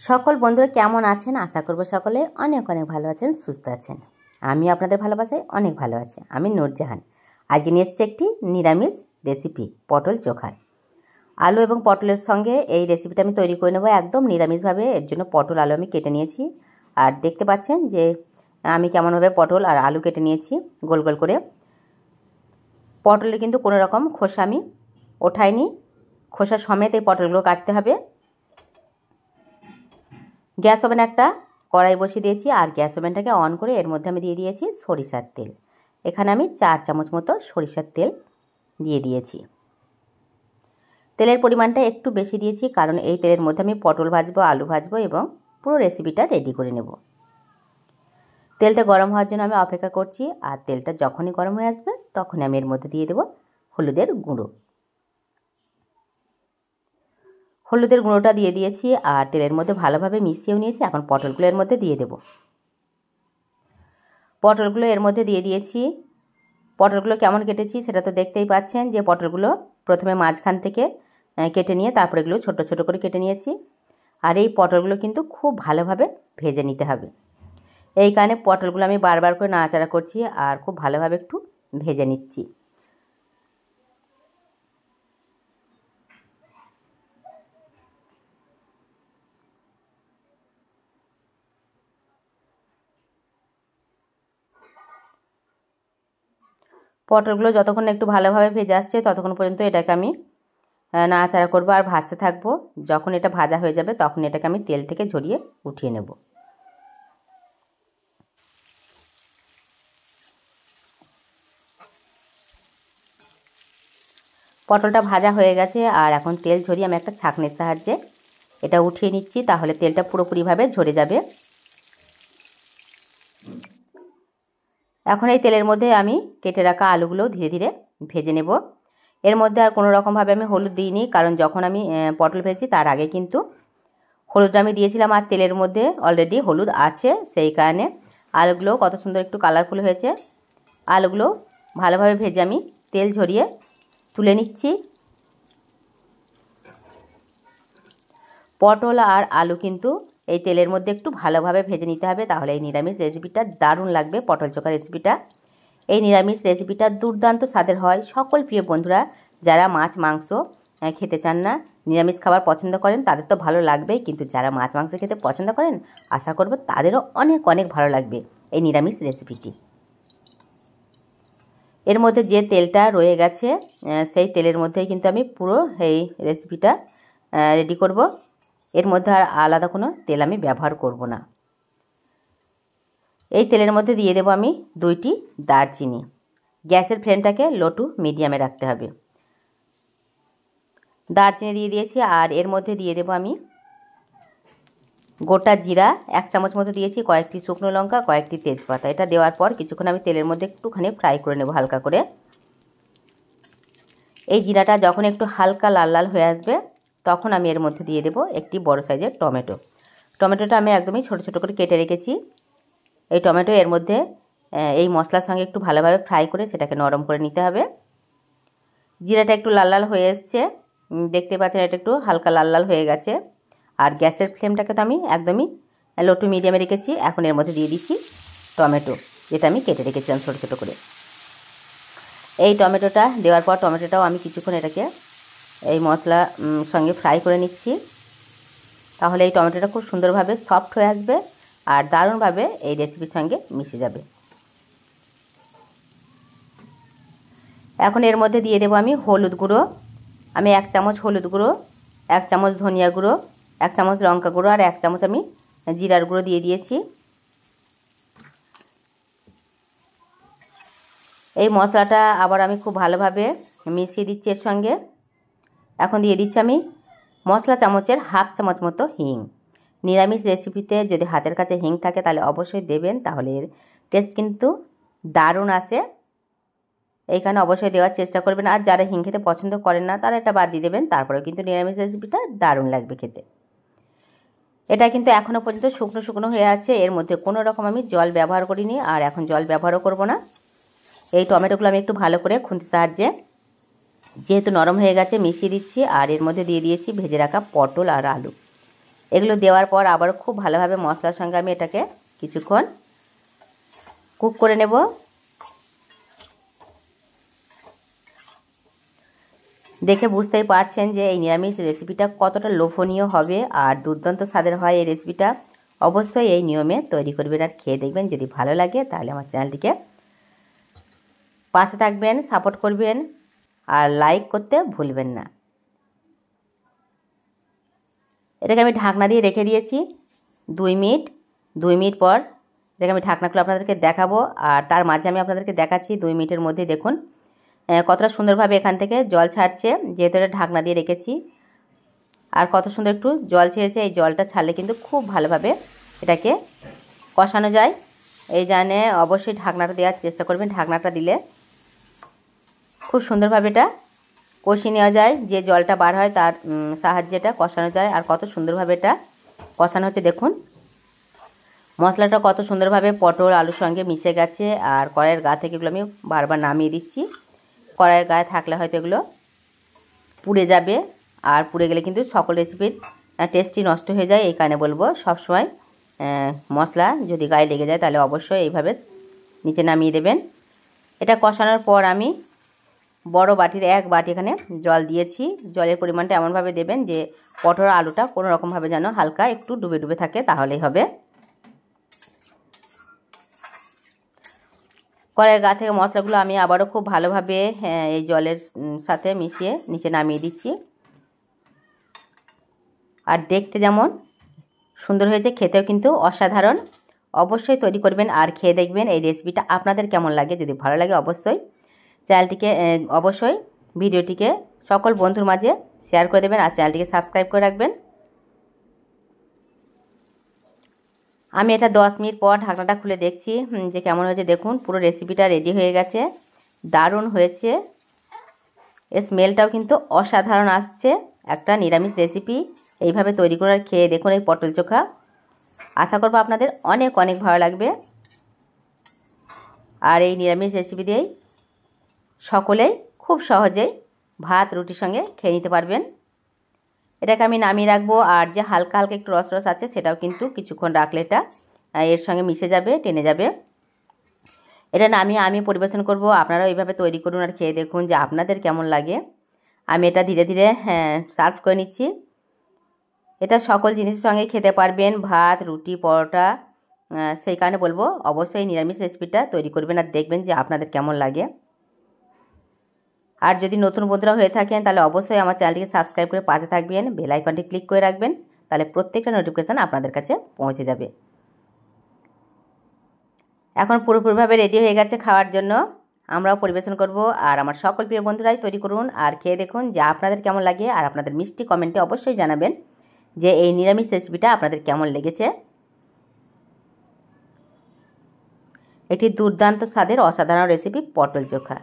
সকল বন্ধুরা কেমন আছেন? আশা করব সকলে অনেক অনেক ভালো আছেন, সুস্থ আছেন। আমি আপনাদের ভালোবাসায় অনেক ভালো আছি। আমি নূরজাহান। আজকে নিয়ে এসেছি একটি নিরামিষ রেসিপি, পটল চোখার। আলু এবং পটলের সঙ্গে এই রেসিপিটা আমি তৈরি করে নেব একদম নিরামিষভাবে। এর জন্য পটল আলু আমি কেটে নিয়েছি। আর দেখতে পাচ্ছেন যে আমি কেমনভাবে পটল আর আলু কেটে নিয়েছি গোল গোল করে। পটলে কিন্তু কোনো রকম খোসা আমি ওঠাইনি, খোসা সমেত এই পটলগুলো কাটতে হবে। গ্যাস ওভেন একটা কড়াই বসিয়ে দিয়েছি আর গ্যাস ওভেনটাকে অন করে এর মধ্যে আমি দিয়ে দিয়েছি সরিষার তেল। এখানে আমি 4 চামচ মতো সরিষার তেল দিয়ে দিয়েছি। তেলের পরিমাণটা একটু বেশি দিয়েছি কারণ এই তেলের মধ্যে আমি পটল ভাজবো, আলু ভাজবো এবং পুরো রেসিপিটা রেডি করে নেব। তেলটা গরম হওয়ার জন্য আমি অপেক্ষা করছি। আর তেলটা যখনই গরম হয়ে আসবে তখনই আমি এর মধ্যে দিয়ে দেব হলুদের গুঁড়ো। হলুদের গুঁড়োটা দিয়ে দিয়েছি আর তেলের মধ্যে ভালোভাবে মিশিয়েও নিয়েছি। এখন পটলগুলো এর মধ্যে দিয়ে দেব। পটলগুলো এর মধ্যে দিয়ে দিয়েছি। পটলগুলো কেমন কেটেছি সেটা তো দেখতেই পাচ্ছেন যে পটলগুলো প্রথমে মাঝখান থেকে কেটে নিয়ে তারপরে এগুলো ছোট ছোট করে কেটে নিয়েছি। আর এই পটলগুলো কিন্তু খুব ভালোভাবে ভেজে নিতে হবে। এই কারণে পটলগুলো আমি বারবার করে নাড়াচাড়া করছি আর খুব ভালোভাবে একটু ভেজে নিচ্ছি। পটলগুলো যতক্ষণ একটু ভালোভাবে ভেজে আসছে ততক্ষণ পর্যন্ত এটাকে আমি নাড়াচাড়া করবো আর ভাজতে থাকবো। যখন এটা ভাজা হয়ে যাবে তখন এটাকে আমি তেল থেকে ঝরিয়ে উঠিয়ে নেব। পটলটা ভাজা হয়ে গেছে আর এখন তেল ঝরিয়ে আমি একটা ছাঁকনির সাহায্যে এটা উঠিয়ে নিচ্ছি, তাহলে তেলটা পুরোপুরিভাবে ঝরে যাবে। এখন এই তেলের মধ্যে আমি কেটে রাখা আলুগুলো ধীরে ধীরে ভেজে নেব। এর মধ্যে আর কোনো রকমভাবে আমি হলুদ দিইনি, কারণ যখন আমি পটল ভেজেছি তার আগে কিন্তু হলুদটা আমি দিয়েছিলাম আর তেলের মধ্যে অলরেডি হলুদ আছে। সেই কারণে আলুগুলো কত সুন্দর একটু কালারফুল হয়েছে। আলুগুলো ভালোভাবে ভেজে আমি তেল ঝরিয়ে তুলে নিচ্ছি। পটল আর আলু কিন্তু এই তেলের মধ্যে একটু ভালোভাবে ভেজে নিতে হবে, তাহলে এই নিরামিষ রেসিপিটা দারুণ লাগবে। পটল চোখা রেসিপিটা, এই নিরামিষ রেসিপিটা দুর্দান্ত স্বাদের হয়। সকল প্রিয় বন্ধুরা যারা মাছ মাংস খেতে চান না, নিরামিষ খাবার পছন্দ করেন তাদের তো ভালো লাগবেই, কিন্তু যারা মাছ মাংস খেতে পছন্দ করেন আশা করব তাদেরও অনেক অনেক ভালো লাগবে এই নিরামিষ রেসিপিটি। এর মধ্যে যে তেলটা রয়ে গেছে সেই তেলের মধ্যেই কিন্তু আমি পুরো এই রেসিপিটা রেডি করব। এর মধ্যে আর আলাদা কোনো তেল আমি ব্যবহার করব না। এই তেলের মধ্যে দিয়ে দেব আমি 2টি দারচিনি। গ্যাসের ফ্লেমটাকে লো টু মিডিয়ামে রাখতে হবে। দারচিনি দিয়ে দিয়েছি আর এর মধ্যে দিয়ে দেব আমি গোটা জিরা 1 চামচ মতো দিয়েছি, কয়েকটি শুকনো লঙ্কা, কয়েকটি তেজপাতা। এটা দেওয়ার পর কিছুক্ষণ আমি তেলের মধ্যে একটুখানি ফ্রাই করে নেব হালকা করে। এই জিরাটা যখন একটু হালকা লাল লাল হয়ে আসবে তখন আমি এর মধ্যে দিয়ে দেব একটি বড় সাইজের টমেটো। টমেটোটা আমি একদমই ছোট ছোট করে কেটে রেখেছি। এই টমেটো এর মধ্যে এই মশলার সঙ্গে একটু ভালোভাবে ফ্রাই করে সেটাকে নরম করে নিতে হবে। জিরাটা একটু লাল লাল হয়ে এসছে, দেখতে পাচ্ছেন এটা একটু হালকা লাল লাল হয়ে গেছে। আর গ্যাসের ফ্লেমটাকে তো আমি একদমই লো টু মিডিয়ামে রেখেছি। এখন এর মধ্যে দিয়ে দিচ্ছি টমেটো, যেটা আমি কেটে রেখেছিলাম ছোটো ছোটো করে। এই টমেটোটা দেওয়ার পর টমেটোটাও আমি কিছুক্ষণ এটাকে এই মশলা সঙ্গে ফ্রাই করে নিচ্ছি, তাহলে এই টমেটোটা খুব সুন্দরভাবে সফট হয়ে আসবে আর দারুণভাবে এই রেসিপির সঙ্গে মিশে যাবে। এখন এর মধ্যে দিয়ে দেবো আমি হলুদ গুঁড়ো। আমি 1 চামচ হলুদ গুঁড়ো, 1 চামচ ধনিয়া গুঁড়ো, 1 চামচ লঙ্কা গুঁড়ো আর 1 চামচ আমি জিরার গুঁড়ো দিয়ে দিয়েছি। এই মশলাটা আবার আমি খুব ভালোভাবে মিশিয়ে দিচ্ছি এর সঙ্গে। এখন দিয়ে দিচ্ছি আমি মশলা চামচের 1/2 চামচ মতো হিং। নিরামিষ রেসিপিতে যদি হাতের কাছে হিং থাকে তাহলে অবশ্যই দেবেন, তাহলে এর টেস্ট কিন্তু দারুণ আসে। এইখানে অবশ্যই দেওয়ার চেষ্টা করবেন। আর যারা হিং খেতে পছন্দ করেন না তারা এটা বাদ দিয়ে দেবেন, তারপরেও কিন্তু নিরামিষ রেসিপিটা দারুণ লাগবে খেতে। এটা কিন্তু এখনও পর্যন্ত শুকনো শুকনো হয়ে আছে, এর মধ্যে কোনো রকম আমি জল ব্যবহার করিনি আর এখন জল ব্যবহারও করব না। এই টমেটোগুলো আমি একটু ভালো করে খুন্তির সাহায্যে যেহেতু নরম হয়ে গেছে মিশিয়ে দিচ্ছি আর এর মধ্যে দিয়ে দিয়েছি ভেজে রাখা পটল আর আলু। এগুলো দেওয়ার পর আবার খুব ভালোভাবে মশলার সঙ্গে আমি এটাকে কিছুক্ষণ কুক করে নেব। দেখে বুঝতেই পারছেন যে এই নিরামিষ রেসিপিটা কতটা লোভনীয় হবে আর দুর্দান্ত স্বাদের হয় এই রেসিপিটা। অবশ্যই এই নিয়মে তৈরি করবেন আর খেয়ে দেখবেন। যদি ভালো লাগে তাহলে আমার চ্যানেলটিকে পাশে থাকবেন, সাপোর্ট করবেন আর লাইক করতে ভুলবেন না। এটাকে আমি ঢাকনা দিয়ে রেখে দিয়েছি 2 মিনিট। 2 মিনিট পর এটাকে আমি ঢাকনা খুলে আপনাদেরকে দেখাবো। আর তার মাঝে আমি আপনাদেরকে দেখাচ্ছি 2 মিনিটের মধ্যে দেখুন কতটা সুন্দরভাবে এখান থেকে জল ছাড়ছে, যেহেতু এটা ঢাকনা দিয়ে রেখেছি। আর কত সুন্দর একটু জল ছেড়েছে। এই জলটা ছাড়লে কিন্তু খুব ভালোভাবে এটাকে কষানো যায়। এই জানে অবশ্যই ঢাকনাটা দেওয়ার চেষ্টা করবেন। ঢাকনাটা দিলে খুব সুন্দরভাবে এটা কষিয়ে নেওয়া যায়। যে জলটা বার হয় তার সাহায্যে এটা কষানো যায়। আর কত সুন্দরভাবে এটা কষানো হচ্ছে দেখুন। মশলাটা কত সুন্দরভাবে পটল আলুর সঙ্গে মিশে গেছে। আর কড়াইয়ের গা থেকে এগুলো আমি বারবার নামিয়ে দিচ্ছি। কড়াইয়ের গায়ে থাকলে হয়তো এগুলো পুড়ে যাবে, আর পুড়ে গেলে কিন্তু সকল রেসিপির টেস্টই নষ্ট হয়ে যায়। এই কারণে বলবো সবসময় মশলা যদি গায়ে লেগে যায় তাহলে অবশ্যই এইভাবে নিচে নামিয়ে দেবেন। এটা কষানোর পর আমি বড় বাটির 1 বাটি এখানে জল দিয়েছি। জলের পরিমাণটা এমনভাবে দেবেন যে পটল আলুটা কোনো রকমভাবে যেন হালকা একটু ডুবে ডুবে থাকে, তাহলেই হবে। কড়াইয়ের গা থেকে মশলাগুলো আমি আবারও খুব ভালোভাবে এই জলের সাথে মিশিয়ে নিচে নামিয়ে দিচ্ছি। আর দেখতে যেমন সুন্দর হয়েছে, খেতেও কিন্তু অসাধারণ। অবশ্যই তৈরি করবেন আর খেয়ে দেখবেন এই রেসিপিটা আপনাদের কেমন লাগে। যদি ভালো লাগে অবশ্যই চ্যানেলটিকে অবশ্যই ভিডিওটিকে সকল বন্ধুর মাঝে শেয়ার করে দেবেন আর চ্যানেলটিকে সাবস্ক্রাইব করে রাখবেন। আমি এটা 10 মিনিট পর ঢাকনাটা খুলে দেখছি যে কেমন হয়েছে। দেখুন পুরো রেসিপিটা রেডি হয়ে গেছে, দারুণ হয়েছে। এর স্মেলটাও কিন্তু অসাধারণ আসছে। একটা নিরামিষ রেসিপি এইভাবে তৈরি করে খেয়ে দেখুন এই পটল চোখা। আশা করব আপনাদের অনেক অনেক ভালো লাগবে। আর এই নিরামিষ রেসিপি দিয়েই সকলেই খুব সহজেই ভাত রুটির সঙ্গে খেয়ে নিতে পারবেন। এটাকে আমি নামিয়ে রাখবো। আর যে হালকা হালকা একটু রস রস আছে সেটাও কিন্তু কিছুক্ষণ রাখলে এটা এর সঙ্গে মিশে যাবে, টেনে যাবে। এটা নামিয়ে আমি পরিবেশন করব। আপনারাও এইভাবে তৈরি করুন আর খেয়ে দেখুন যে আপনাদের কেমন লাগে। আমি এটা ধীরে ধীরে সার্ভ করে নিচ্ছি। এটা সকল জিনিসের সঙ্গে খেতে পারবেন, ভাত রুটি পরোটা। সেই কারণে বলবো অবশ্যই নিরামিষ রেসিপিটা তৈরি করবেন আর দেখবেন যে আপনাদের কেমন লাগে। আর যদি নতুন বন্ধুরা হয়ে থাকেন তাহলে অবশ্যই আমার চ্যানেলটিকে সাবস্ক্রাইব করে পাশে থাকবেন, বেল আইকনটি ক্লিক করে রাখবেন, তাহলে প্রত্যেকটা নোটিফিকেশান আপনাদের কাছে পৌঁছে যাবে। এখন পুরোপুরিভাবে রেডি হয়ে গেছে খাওয়ার জন্য। আমরাও পরিবেশন করব। আর আমার সকল প্রিয় বন্ধুরাই তৈরি করুন আর খেয়ে দেখুন যে আপনাদের কেমন লাগে। আর আপনাদের মিষ্টি কমেন্টে অবশ্যই জানাবেন যে এই নিরামিষ রেসিপিটা আপনাদের কেমন লেগেছে। একটি দুর্দান্ত স্বাদের অসাধারণ রেসিপি পটল চোখা।